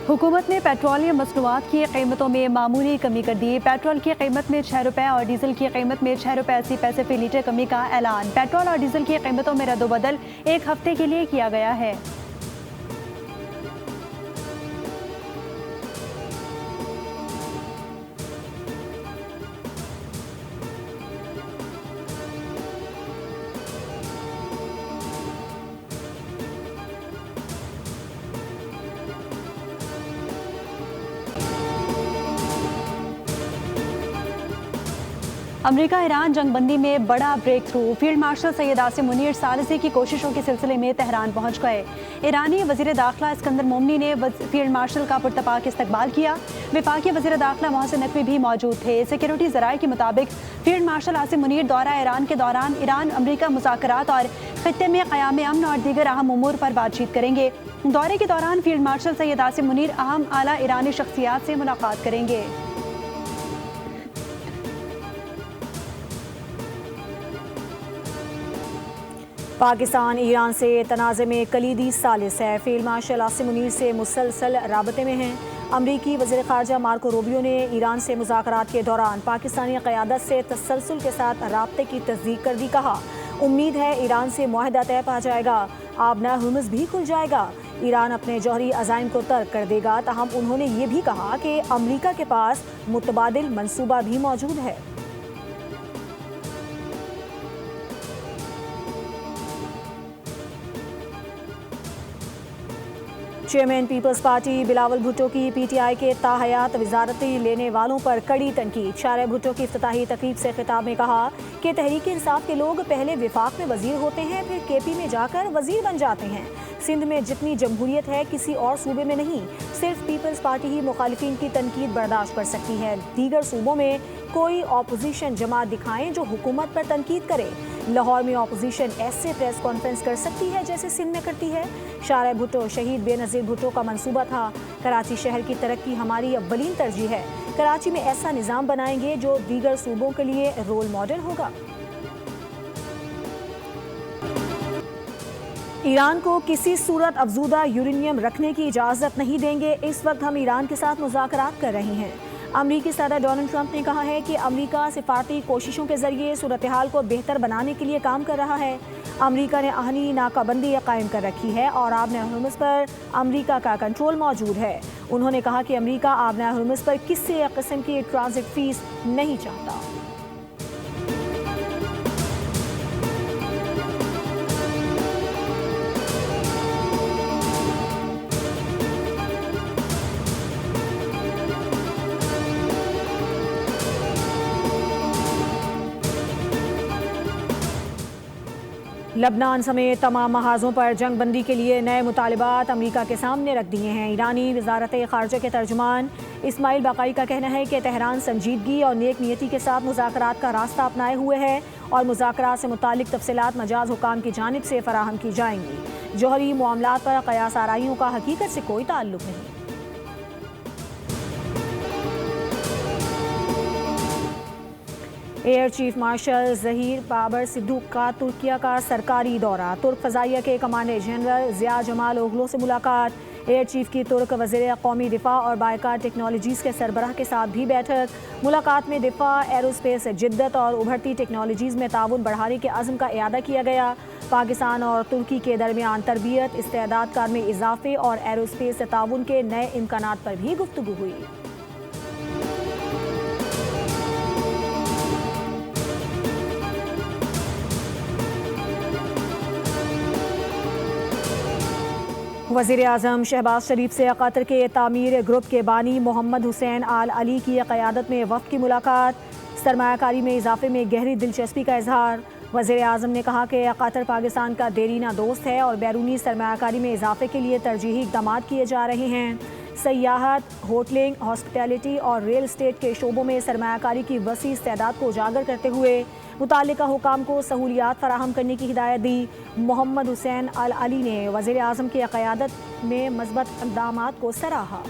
हुकूमत ने पेट्रोलियम मसनूआत की कीमतों में मामूली कमी कर दी। पेट्रोल की कीमत में 6 रुपये और डीजल की कीमत में 6 रुपये 80 पैसे फी लीटर कमी का ऐलान। पेट्रोल और डीजल की कीमतों में रद्दोबदल एक हफ्ते के लिए किया गया है। अमेरिका ईरान जंगबंदी में बड़ा breakthrough. Field marshal Syed Asim Munir सालिसी की कोशिशों के सिलसिले में तेहरान पहुंच गए। ईरानी वजीर दाखिला इस्कंदर मोमनी ने फील्ड मार्शल का पुरतपाक इस्तकबाल किया। वफाकी वजीर दाखिला मोहसिन नकवी भी मौजूद थे। सिक्योरिटी जराये के मुताबिक फील्ड मार्शल आसिम मुनीर दौरा ईरान के दौरान ईरान अमेरिका मुज़ाकरात और खित्ते में क़याम अमन और दीगर अहम उमूर पर बातचीत करेंगे। दौरे के दौरान फील्ड मार्शल सैयद आसिम मुनीर अहम आला ईरानी शख्सियात से मुलाकात करेंगे। पाकिस्तान ईरान से तनाज़े में कलीदी सालिस है। फील्ड मार्शल आसिम मुनीर से मुसलसल राबते में हैं। अमरीकी वज़ीर ख़ारजा मार्को रूबियो ने ईरान से मुज़ाकरात के दौरान पाकिस्तानी क़यादत से तसलसल के साथ राब्ते की तस्दीक कर दी। कहा, उम्मीद है ईरान से मुआहदा तय पा जाएगा, आबना हुर्मुज़ भी खुल जाएगा, ईरान अपने जौहरी अज़ाइम को तर्क कर देगा। ताहम उन्होंने ये भी कहा कि अमरीका के पास मुतबादिल मनसूबा भी मौजूद है। चेयरमैन पीपल्स पार्टी बिलावल भुट्टो की पीटीआई के ताहयात वजारती लेने वालों पर कड़ी तनकीद। शारे भुट्टो की इफ्तिताही तकरीब से खिताब में कहा कि तहरीक इंसाफ के लोग पहले विफाक में वजीर होते हैं, फिर केपी में जाकर वजीर बन जाते हैं। सिंध में जितनी जमहूरियत है किसी और सूबे में नहीं। सिर्फ पीपल्स पार्टी ही मुखालिफिन की तनकीद बर्दाश्त कर सकती है। दीगर सूबों में कोई ऑपोजिशन जमात दिखाएं जो हुकूमत पर तनकीद करे। लाहौर में ऑपोजिशन ऐसे प्रेस कॉन्फ्रेंस कर सकती है जैसे सिंध में करती है। शारे भुट्टो शहीद बेनज़ीर भुट्टो का मंसूबा था, कराची शहर की तरक्की हमारी अव्वलीन तरजीह है। कराची में ऐसा निज़ाम बनाएंगे जो दीगर सूबों के लिए रोल मॉडल होगा। ईरान को किसी सूरत अफजूदा यूरेनियम रखने की इजाज़त नहीं देंगे। इस वक्त हम ईरान के साथ मुज़ाकरात कर रहे हैं। अमरीकी सदर डोनाल्ड ट्रंप ने कहा है कि अमरीका सिफारती कोशिशों के जरिए सूरत हाल को बेहतर बनाने के लिए काम कर रहा है। अमरीका ने आहनी नाकाबंदी कायम कर रखी है और आबना हुर्मुज़ पर अमरीका का कंट्रोल मौजूद है। उन्होंने कहा कि अमरीका आबना हुर्मुज़ पर किसी किस्म की ट्रांजिट फीस नहीं चाहता। लबनान समेत तमाम महाजों पर जंग बंदी के लिए नए मुतालिबात अमरीका के सामने रख दिए हैं। ईरानी वजारत ख़ारजा के तर्जुमान इस्माइल बाकाई का कहना है कि तेहरान संजीदगी और नेक नियति के साथ मुज़ाकरात का रास्ता अपनाए हुए है और मुज़ाकरात से मुतालिक तफसीलात मजाज हुकाम की जानिब से फराहम की जाएंगी। जौहरी मामलात पर क़यास आराइयों का हकीकत से कोई ताल्लुक नहीं। Air chief marshal Zaheer Babar Sidhu का तुर्किया का सरकारी दौरा। तुर्क फ़ज़ाइया के commander general Zia Jamal Oglu से मुलाकात। एयर चीफ की तुर्क वज़ीर कौमी दिफा और बायकार टेक्नोलॉजीज़ के सरबराह के साथ भी बैठक। मुलाकात में दिफा, एरोस्पेस जिद्दत और उभरती टेक्नोलॉजीज़ में ताउन बढ़ाने के अज़्म का इयादा किया गया। पाकिस्तान और तुर्की के दरमियान तरबियत, इस्तेदादकार में इजाफे और एरोस्पेस ताउन के नए इम्कानात पर भी गुफ्तगू हुई। वज़ीर आज़म शहबाज शरीफ से कतर के तामीर ग्रुप के बानी मोहम्मद हुसैन आल अली की क़यादत में वफ़द की मुलाकात। सरमायाकारी में इजाफे में गहरी दिलचस्पी का इजहार। वज़ीर आज़म ने कहा कि कतर पाकिस्तान का देरीना दोस्त है और बैरूनी सरमायाकारी में इजाफे के लिए तरजीही इक़दाम किए जा रहे हैं। सयाहत, होटलिंग, हॉस्पिटैलिटी और रियल इस्टेट के शोबों में सरमायाकारी की वसी इस्तेदाद को उजागर करते हुए मुताल्लिका हुकाम को सहूलियात फराहम करने की हिदायत दी। मोहम्मद हुसैन अल अली ने वज़ीर आज़म की क़यादत में मज़बूत इक़दामात को सराहा।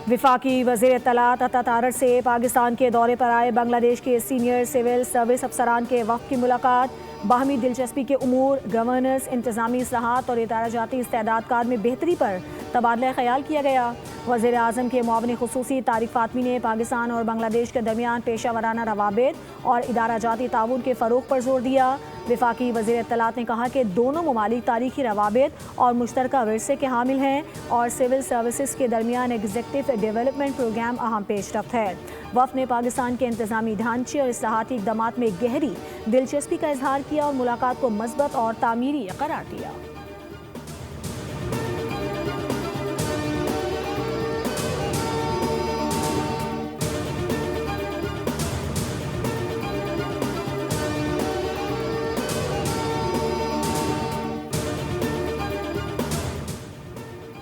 विफाकी वज़ीर इत्तलात अता तारड़ से पाकिस्तान के दौरे पर आए बांग्लादेश के सीनियर सिविल सर्विस अफसरान के वफ़द की मुलाकात। बाहमी दिलचस्पी के उमूर, गवर्नेंस, इंतज़ामी इस्लाहात और इदाराजाती इस्तेदादकार में बेहतरी पर तबादला ख्याल किया गया। वज़ीर आज़म के मुआविन खुसूसी तारिक फातमी ने पाकिस्तान और बांग्लादेश के दरमियान पेशा वराना रवाबित और इदाराजाती ताउन के फ़रोग़ पर जोर दिया। विफाकी वज़ीर इत्तलात ने कहा कि दोनों ममालिक तारीखी रवाबित और मुश्तरका विरसे के हामिल हैं और सिविल सर्विसेज के दरमियान एग्जीक्यूटिव डेवलपमेंट प्रोग्राम अहम पेशरफ्त है। वफ़द ने पाकिस्तान के इंतज़ामी ढांचे और इस्लाहाती इक़दामात में गहरी दिलचस्पी का इजहार किया और मुलाकात को मस्बत और तामीरी करार दिया।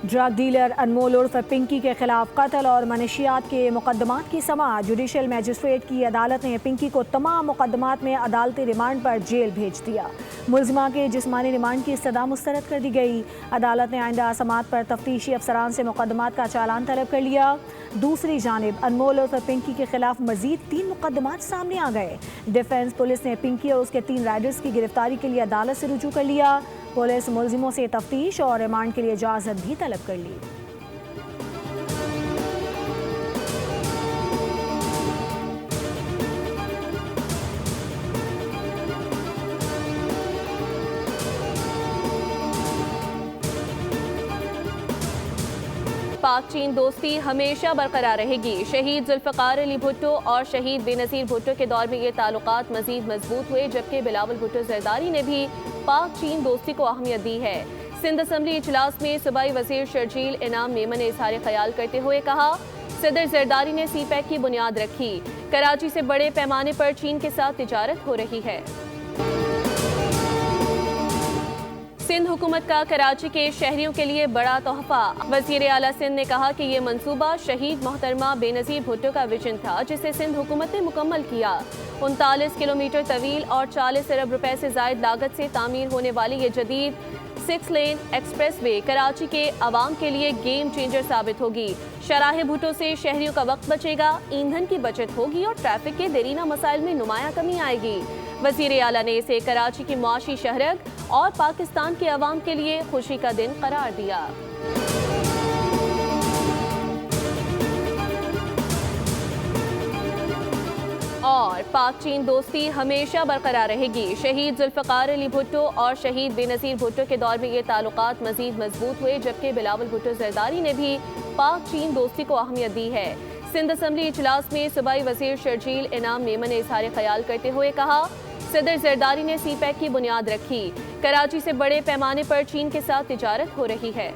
ड्रग डीलर अनमोल उर्फ पिंकी के खिलाफ कत्ल और मनशियात के मुकदमात की समाअत। जुडिशल मजिस्ट्रेट की अदालत ने पिंकी को तमाम मुकदमात में अदालती रिमांड पर जेल भेज दिया। मुलजिमा के जिस्मानी रिमांड की सदा मुस्तरद कर दी गई। अदालत ने आइंदा समाअत पर तफ्तीशी अफसरान से मुकदमात का चालान तलब कर लिया। दूसरी जानिब अनमोल उर्फ पिंकी के खिलाफ मजीद 3 मुकदमात सामने आ गए। डिफेंस पुलिस ने पिंकी और उसके 3 राइडर्स की गिरफ्तारी के लिए अदालत से रुजू कर लिया। पुलिस मुलजिमों से तफ्तीश और रिमांड के लिए इजाज़त भी तलब कर ली। पाक चीन दोस्ती हमेशा बरकरार रहेगी। शहीद जुल्फ़िकार अली भुट्टो और शहीद बेनज़ीर भुट्टो के दौर में ये ताल्लुकात मज़ीद मजबूत हुए, जबकि बिलावल भुट्टो ज़रदारी ने भी पाक चीन दोस्ती को अहमियत दी है। सिंध असम्बली इजलास में सूबाई वज़ीर शर्जील इनाम मेमन ने इज़हार ख्याल करते हुए कहा, सदर ज़रदारी ने CPEC की बुनियाद रखी। कराची से बड़े पैमाने पर चीन के साथ तिजारत हो रही है। सिंध हुकूमत का कराची के शहरियों के लिए बड़ा तोहफा। वज़ीर आला सिंध ने कहा कि ये मंसूबा शहीद मोहतरमा बेनज़ीर भुट्टो का विजन था, जिसे सिंध हुकूमत ने मुकम्मल किया। 39 किलोमीटर तवील और 40 अरब रुपए से जायद लागत से तामीर होने वाली ये जदीद 6 लेन एक्सप्रेस वे कराची के आवाम के लिए गेम चेंजर साबित होगी। शराह भुट्टो से शहरियों का वक्त बचेगा, ईंधन की बचत होगी और ट्रैफिक के देरीना मसाइल में नुमाया कमी आएगी। वज़ीर आला ने इसे कराची की मुआशी शहरत और पाकिस्तान के अवाम के लिए खुशी का दिन करार दिया। और पाक चीन दोस्ती हमेशा बरकरार रहेगी। शहीद जुल्फ़िकार अली भुट्टो और शहीद बेनज़ीर भुट्टो के दौर में ये ताल्लुकात मज़ीद मजबूत हुए, जबकि बिलावल भुट्टो ज़रदारी ने भी पाक चीन दोस्ती को अहमियत दी है। सिंध असम्बली इजलास में सूबाई वज़ीर शर्जील इनाम मेमन ने इज़हार ख्याल करते हुए कहा, सदर ज़रदारी ने CPEC की बुनियाद रखी। कराची से बड़े पैमाने पर चीन के साथ तिजारत हो रही है।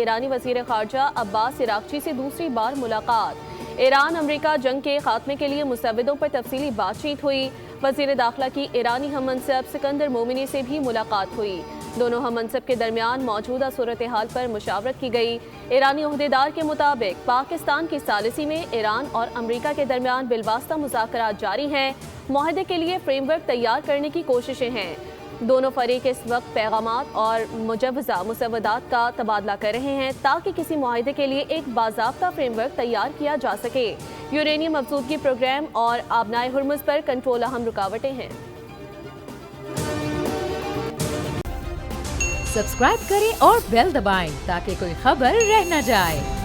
ईरानी वज़ीर ख़ारजा अब्बास इराक़ची से दूसरी बार मुलाकात। ईरान अमरीका जंग के खात्मे के लिए मुसव्विदों पर तफसीली बातचीत हुई। वज़ीर दाखिला की ईरानी हममनसब सिकंदर मोमिनी से भी मुलाकात हुई। दोनों हममनसब के दरमियान मौजूदा सूरत हाल पर मुशावरत की गई। ईरानी ओहदेदार के मुताबिक पाकिस्तान की सालिसी में ईरान और अमरीका के दरमियान बिलवास्ता मुज़ाकरात जारी हैं। मुआहदे के लिए फ्रेमवर्क तैयार करने की कोशिशें हैं। दोनों फरीक इस वक्त पैगामात और मुजव्वज़ा मुसव्वदात का तबादला कर रहे हैं, ताकि किसी मुआहदे के लिए एक बाज़ाब्ता फ्रेमवर्क तैयार किया जा सके। यूरेनियम अफजूदगी प्रोग्राम और आबनाए हुर्मुज़ पर कंट्रोल अहम रुकावटें हैं। सब्सक्राइब करें और बेल दबाएं ताकि कोई खबर रह न जाए।